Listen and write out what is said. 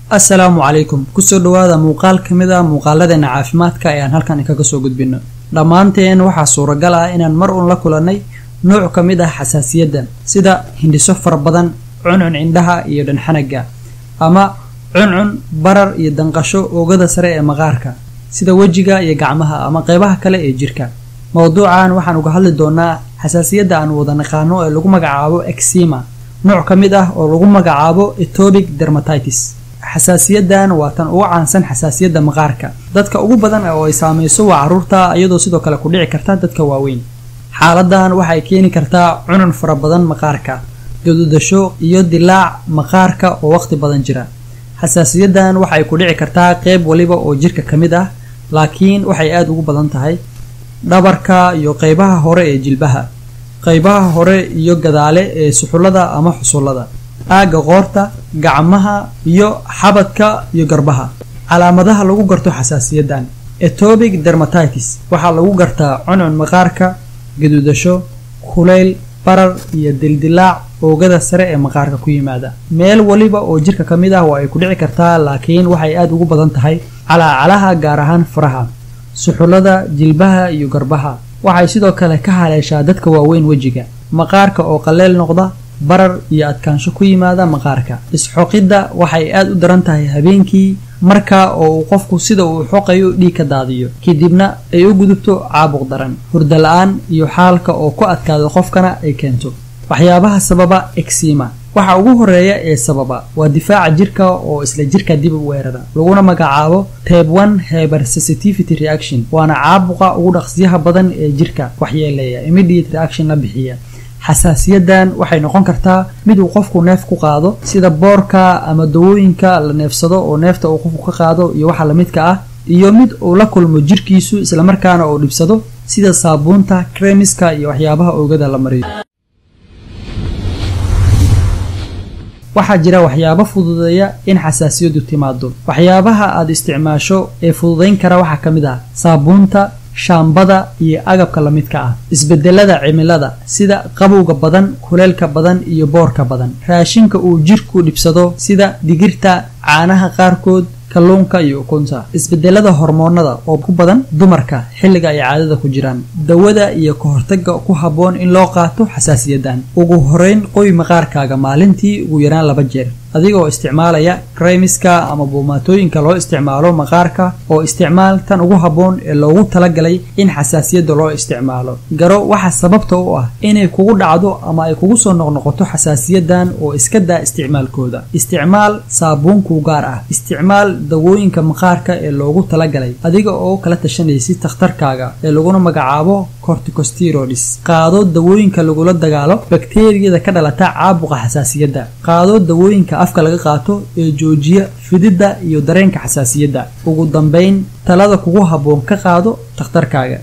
Assalaamu calaykum. Kusoo dhawaada muuqaal kamid ah muuqaaladeena caafimaadka ee aan halkan kaga soo gudbino. Dhamaanteen waxaa suuragal ah inaan mar uun la kulanay nooc kamid ah xasaasiyadda sida hindhiso far badan, cuncun indhaha iyo dhanxanaga, ama cuncun barar iyo danqasho oogada sare ee maqaarka sida wajiga iyo gacmaha ama qaybaha kale ee jirka. Mawduucan waxaan uga hadli doonaa xasaasiyadda aan wada naqaano ee lagu magacaabo eczema, nooc kamid ah oo lagu magacaabo atopic dermatitis. xasaasiyaddan waa tan ugu caansan xasaasiyadda maqaarka. Dadka ugu badan oo ay saameyso waa carruurta, iyadoo sidoo kale ku dhici karta dadka waaweyn. Xaaladdan waxay keeni kartaa cuncun fara badan maqaarka, gaduudasho iyo dilaac maqaarka oo waqti badan jira. xasaasiyaddan waxay ku dhici kartaa qayb waliba oo jirka kamid ah, laakiin waxay aad ugu badan tahay dhabarka iyo qaybaha hore ee jilbaha, qaybaha hore iyo gadaale ee suxullada ama xusullada, aaga qoorta, gacmaha iyo xabadka iyo garbaha. Calaamadaha lagu garto xasaasiyaddan atopic dermatitis waxaa lagu gartaa cuncun maqaarka, gaduudasho, kuleyl, barar iyo dildilaac oogada sare ee maqaarka ku yimaada. Meel waliba oo jirka kamid ah waa ay ku dhici kartaa, laakiin waxay aad ugu badan tahay calaacalaha, gaar ahaan faraha, suxullada, jilbaha iyo garbaha. Waxay sidoo kale ka haleeshaa dadka waaweyn wejiga, maqaarka oo qaleel noqda, barar iyo adkaansho ku yimaada maqaarka. Isxoqidda waxay aad u daran tahay habeenkii marka oo uu qofku sida uu xoqayo dhiig ka daadiyo, kadibna ay u gudubto caabuq daran, hurdo la'aan iyo xaalka oo ku adkaado qofkana ay keento. Waxyaabaha sababa eczema waxa ugu horeeya ee sababa waa difaaca jirka oo isla jirka dib u weerara, laguna magacaabo type 1 hypersensitivity reaction. Waana caabuqa ugu dhaqsiyaha badan ee jirka waxyeeleeya, immediate reaction la bixiya. xasaasiyaddan waxay noqon kartaa mid uu qofku neef ku qaado sida boorka ama dawooyinka la neefsado oo neefta uu qofku ka qaado iyo waxa la midka ah, iyo mid uu la kulmo jirkiisu isla markaana uu dhibsado sida saabuunta, kremiska iyo waxyaabaha oogada la mariyo. waxaa jira waxyaabo fududeeya in xasaasiyaddu timaado. waxyaabaha aad isticmaasho ee fududeyn kara waxaa kamid ah saabuunta, shaambada iyo agabka la midka ah. Isbedelada cimilada sida qabowga badan, kuleylka badan iyo boorka badan. Raashinka uu jirku dhibsado sida digirta, caanaha qaarkood, kalluunka iyo ukunta. Isbedelada hormoonada oo ku badan dumarka xilliga ay caadada ku jiraan. Dawada iyo ka hortagga ku habboon in loo qaato xasaasiyaddan. Ugu horeyn, qoy maqaarkaaga maalintii ugu yaraan 2 jeer, adigoo isticmaalaya kremiska ama buumaatooyinka loo isticmaalo maqaarka, oo isticmaal tan ugu habboon ee loogu talagalay in xasaasiyadda loo isticmaalo. Garo waxa sababta u ah inay kugu dhacdo ama ay kugu soo noqnoqoto xasaasiyaddan oo iska daa isticmaalkooda. Isticmaal saabuun ku gaar ah. Isticmaal dawooyinka maqaarka ee loogu talagalay adiga oo kala tashanaysid takhtarkaaga ee laguna magacaabo corticosteroids. Qaado dawooyinka lagula dagaalo bakteeriyada ka dhalata caabuqa xasaasiyadda. Qaado dawooyinka afka laga qaato ee joojiya fididda iyo dareenka xasaasiyadda. Ugu dambeyn, talada kugu habboon ka qaado takhtarkaaga.